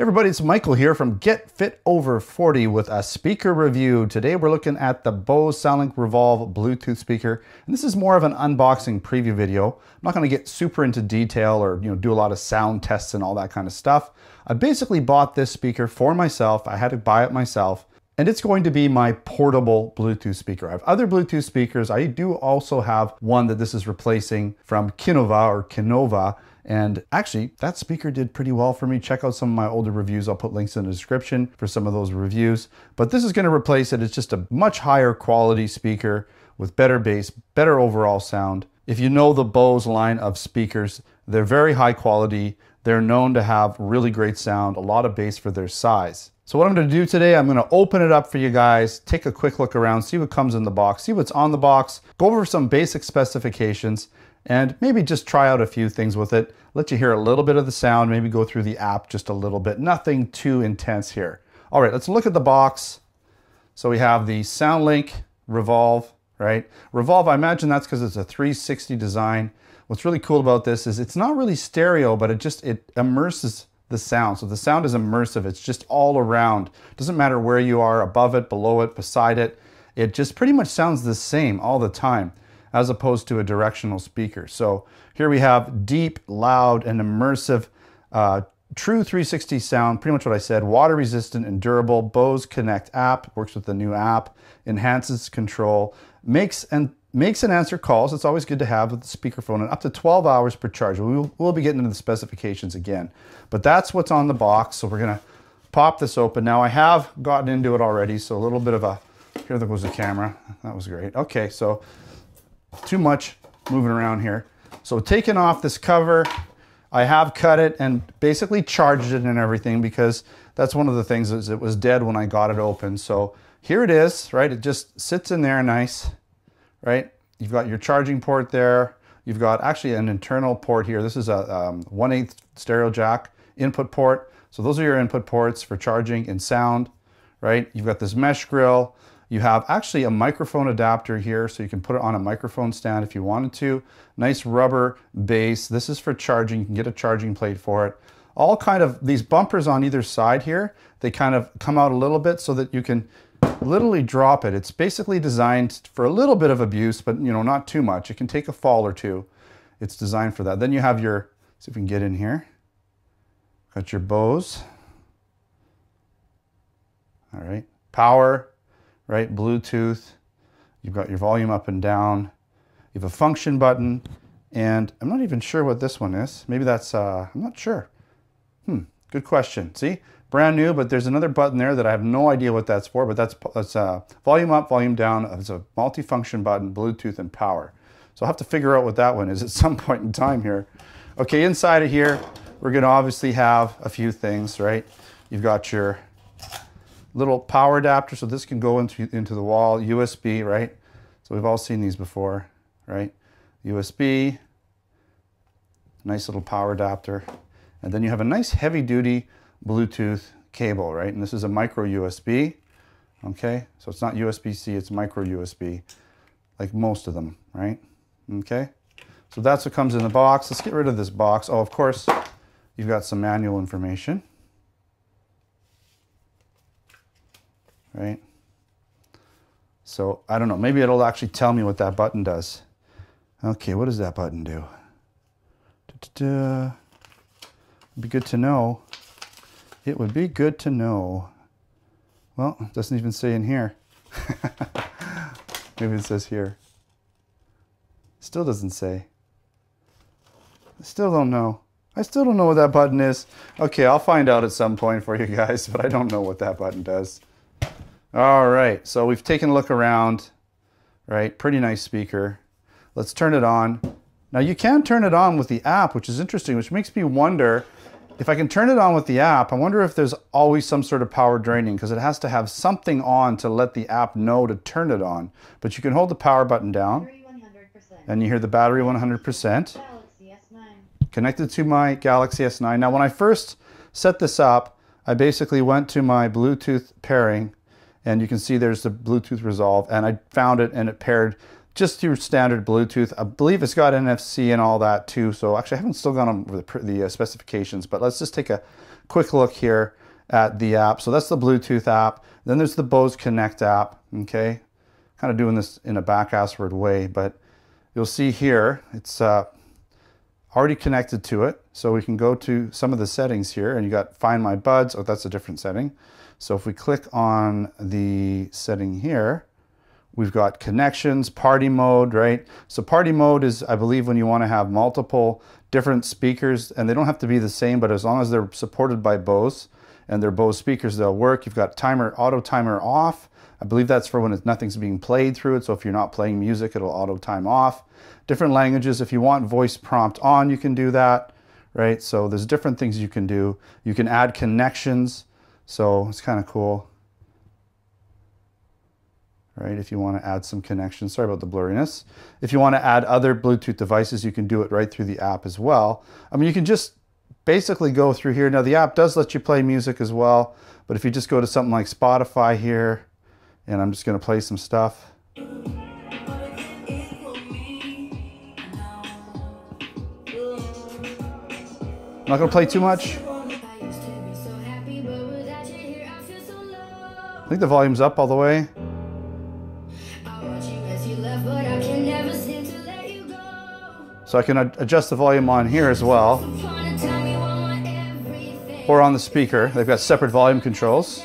Hey everybody, it's Michael here from Get Fit Over 40 with a speaker review. Today we're looking at the Bose SoundLink Revolve Bluetooth speaker, and this is more of an unboxing preview video. I'm not going to get super into detail or do a lot of sound tests and all that kind of stuff. I basically bought this speaker for myself. I had to buy it myself, and it's going to be my portable Bluetooth speaker. I have other Bluetooth speakers. I do also have one that this is replacing from Kinivo. And actually, that speaker did pretty well for me. Check out some of my older reviews. I'll put links in the description for some of those reviews. But this is going to replace it. It's just a much higher quality speaker with better bass, better overall sound. If you know the Bose line of speakers, they're very high quality. They're known to have really great sound, a lot of bass for their size. So what I'm going to do today, I'm going to open it up for you guys, take a quick look around, see what comes in the box, see what's on the box, go over some basic specifications, and maybe just try out a few things with it. Let you hear a little bit of the sound, maybe go through the app just a little bit. Nothing too intense here. All right, let's look at the box. So we have the SoundLink Revolve, right? Revolve, I imagine that's because it's a 360 design. What's really cool about this is it's not really stereo, but it immerses the sound. So the sound is immersive. It's just all around. Doesn't matter where you are, above it, below it, beside it. It just pretty much sounds the same all the time, as opposed to a directional speaker. So here we have deep, loud, and immersive, true 360 sound, pretty much what I said, water resistant and durable. Bose Connect app, works with the new app, enhances control, makes and answer calls. It's always good to have with the speakerphone, and up to 12 hours per charge. We'll be getting into the specifications again, but that's what's on the box. So we're gonna pop this open. Now I have gotten into it already, so a little bit of a, here there goes the camera. That was great. Okay, so too much moving around here. So taking off this cover, I have cut it and basically charged it and everything, because that's one of the things, is it was dead when I got it open. So here it is, right? It just sits in there nice, right? You've got your charging port there. You've got actually an internal port here. This is a 1/8 stereo jack input port. So those are your input ports for charging and sound, right? You've got this mesh grill. You have actually a microphone adapter here, so you can put it on a microphone stand if you wanted to. Nice rubber base. This is for charging. You can get a charging plate for it. All kind of, these bumpers on either side here, they kind of come out a little bit so that you can literally drop it. It's basically designed for a little bit of abuse, but not too much. It can take a fall or two. It's designed for that. Then you have your, see if we can get in here. Got your Bose. All right, power. Right, Bluetooth, you've got your volume up and down, you have a function button, and I'm not even sure what this one is. Maybe that's, I'm not sure. Good question. See, brand new, but there's another button there that I have no idea what that's for, but that's volume up, volume down. It's a multi-function button, Bluetooth and power. So I'll have to figure out what that one is at some point in time here. Okay, inside of here, we're gonna obviously have a few things, right? You've got your little power adapter, so this can go into the wall, USB, right? So we've all seen these before, right? USB, nice little power adapter. And then you have a nice heavy duty Bluetooth cable, right? And this is a micro USB, okay? So it's not USB-C, it's micro USB, like most of them, right? Okay, so that's what comes in the box. Let's get rid of this box. Oh, of course, you've got some manual information. Right? So I don't know, maybe it'll actually tell me what that button does. Okay, what does that button do? It'd be good to know. It would be good to know. Well, it doesn't even say in here. Maybe it says here. Still doesn't say. I still don't know. I still don't know what that button is. Okay, I'll find out at some point for you guys, but I don't know what that button does. All right, so we've taken a look around, right? Pretty nice speaker. Let's turn it on. Now you can turn it on with the app, which is interesting, which makes me wonder if I can turn it on with the app. I wonder if there's always some sort of power draining, because it has to have something on to let the app know to turn it on. But you can hold the power button down, and you hear the battery 100%. Connected to my Galaxy S9. Now when I first set this up, I basically went to my Bluetooth pairing, and you can see there's the Bluetooth Resolve, and I found it and it paired just your standard Bluetooth. I believe it's got NFC and all that too. So actually I haven't still gone over the specifications, but let's just take a quick look here at the app. So that's the Bluetooth app. Then there's the Bose Connect app, okay? Kind of doing this in a back-assward way, but you'll see here, it's already connected to it. So we can go to some of the settings here, and you got Find My Buds. Oh, that's a different setting. So if we click on the setting here, we've got connections, party mode, right? So party mode is, I believe, when you want to have multiple different speakers, and they don't have to be the same, but as long as they're supported by Bose and they're Bose speakers, they'll work. You've got timer, auto timer off. I believe that's for when nothing's being played through it. So if you're not playing music, it'll auto time off. Different languages. If you want voice prompt on, you can do that, right? So there's different things you can do. You can add connections. So it's kind of cool, right? If you want to add some connections, sorry about the blurriness. If you want to add other Bluetooth devices, you can do it right through the app as well. I mean, you can just basically go through here. Now the app does let you play music as well, but if you just go to something like Spotify here, and I'm just going to play some stuff. I'm not going to play too much. I think the volume's up all the way. So I can adjust the volume on here as well, or on the speaker. They've got separate volume controls.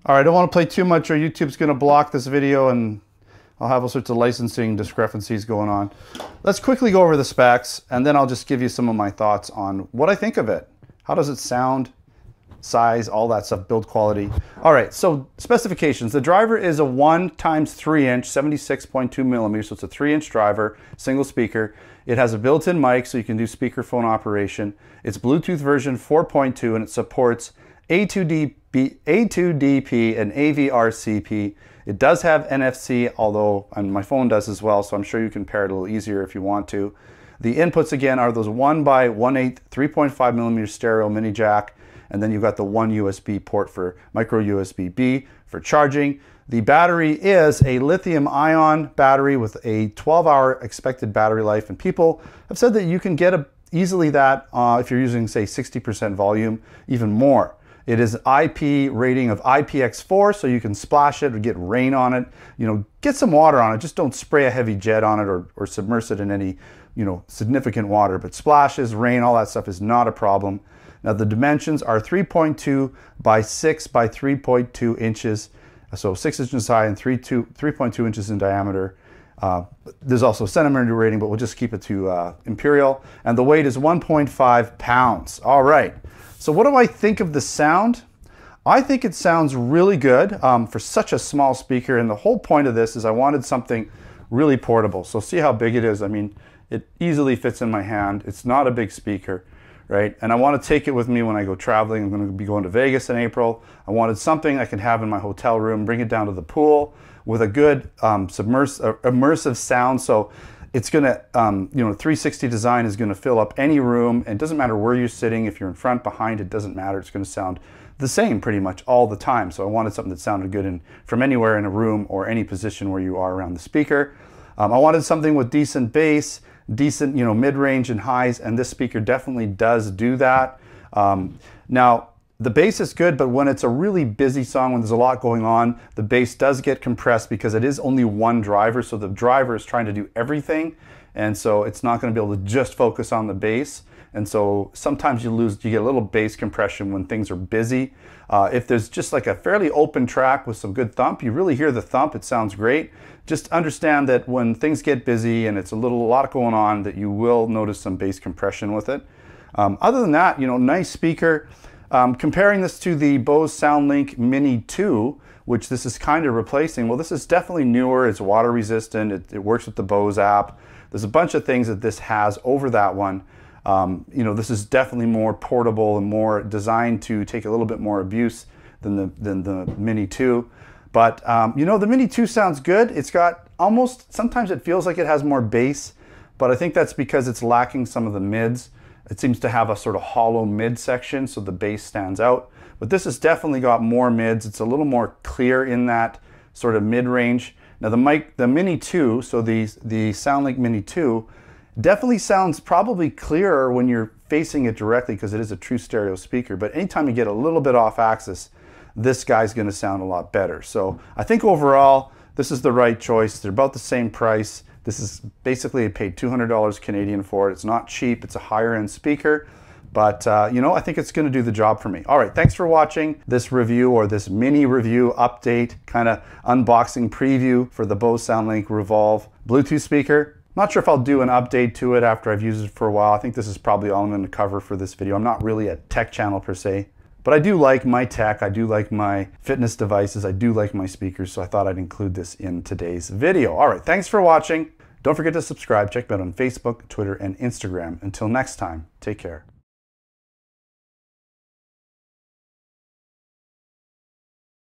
All right, I don't want to play too much or YouTube's going to block this video and I'll have all sorts of licensing discrepancies going on. Let's quickly go over the specs and then I'll just give you some of my thoughts on what I think of it. How does it sound, size, all that stuff, build quality. All right, so specifications. The driver is a 1x3 inch, 76.2 millimeters, so it's a 3-inch driver, single speaker. It has a built-in mic so you can do speakerphone operation. It's Bluetooth version 4.2 and it supports A2DP and AVRCP. It does have NFC, although my phone does as well, so I'm sure you can pair it a little easier if you want to. The inputs again are those 1x1/8 3.5 millimeter stereo mini jack, and then you've got the one USB port for micro USB-B for charging. The battery is a lithium-ion battery with a 12-hour expected battery life, and people have said that you can get easily that if you're using, say, 60% volume, even more. It is IP rating of IPX4, so you can splash it or get rain on it. You know, get some water on it. Just don't spray a heavy jet on it or submerge it in any, significant water. But splashes, rain, all that stuff is not a problem. Now the dimensions are 3.2 by 6 by 3.2 inches. So 6 inches high and 3.2 inches in diameter. There's also centimeter rating, but we'll just keep it to imperial. And the weight is 1.5 pounds. All right. So what do I think of the sound? I think it sounds really good for such a small speaker, and the whole point of this is I wanted something really portable. So see how big it is. I mean, it easily fits in my hand. It's not a big speaker, right? And I want to take it with me when I go traveling. I'm going to be going to Vegas in April. I wanted something I can have in my hotel room, bring it down to the pool with a good immersive sound. So it's going to, 360 design is going to fill up any room. And it doesn't matter where you're sitting. If you're in front, behind, it doesn't matter. It's going to sound the same pretty much all the time. So I wanted something that sounded good from anywhere in a room or any position where you are around the speaker. I wanted something with decent bass, decent, mid-range and highs. And this speaker definitely does do that. Now, the bass is good, but when it's a really busy song, when there's a lot going on, the bass does get compressed because it is only one driver. So the driver is trying to do everything. And so it's not going to be able to just focus on the bass. And so sometimes you get a little bass compression when things are busy. If there's just like a fairly open track with some good thump, you really hear the thump. It sounds great. Just understand that when things get busy and it's a lot going on, that you will notice some bass compression with it. Other than that, nice speaker. Comparing this to the Bose SoundLink Mini 2, which this is kind of replacing, well, this is definitely newer. It's water resistant. It works with the Bose app. There's a bunch of things that this has over that one. This is definitely more portable and more designed to take a little bit more abuse than the Mini 2. But, the Mini 2 sounds good. It's got sometimes it feels like it has more bass, but I think that's because it's lacking some of the mids. It seems to have a sort of hollow mid section, so the bass stands out. But this has definitely got more mids. It's a little more clear in that sort of mid-range. Now the Mini 2, so the SoundLink Mini 2, definitely sounds probably clearer when you're facing it directly because it is a true stereo speaker. But anytime you get a little bit off axis, this guy's going to sound a lot better. So I think overall, this is the right choice. They're about the same price. This is basically, I paid $200 Canadian for it. It's not cheap. It's a higher end speaker, but you know, I think it's going to do the job for me. All right, thanks for watching this review, or this mini review update, kind of unboxing preview for the Bose SoundLink Revolve Bluetooth speaker. Not sure if I'll do an update to it after I've used it for a while. I think this is probably all I'm going to cover for this video. I'm not really a tech channel per se, but I do like my tech. I do like my fitness devices. I do like my speakers, so I thought I'd include this in today's video. All right, thanks for watching. Don't forget to subscribe. Check me out on Facebook, Twitter, and Instagram. Until next time, take care.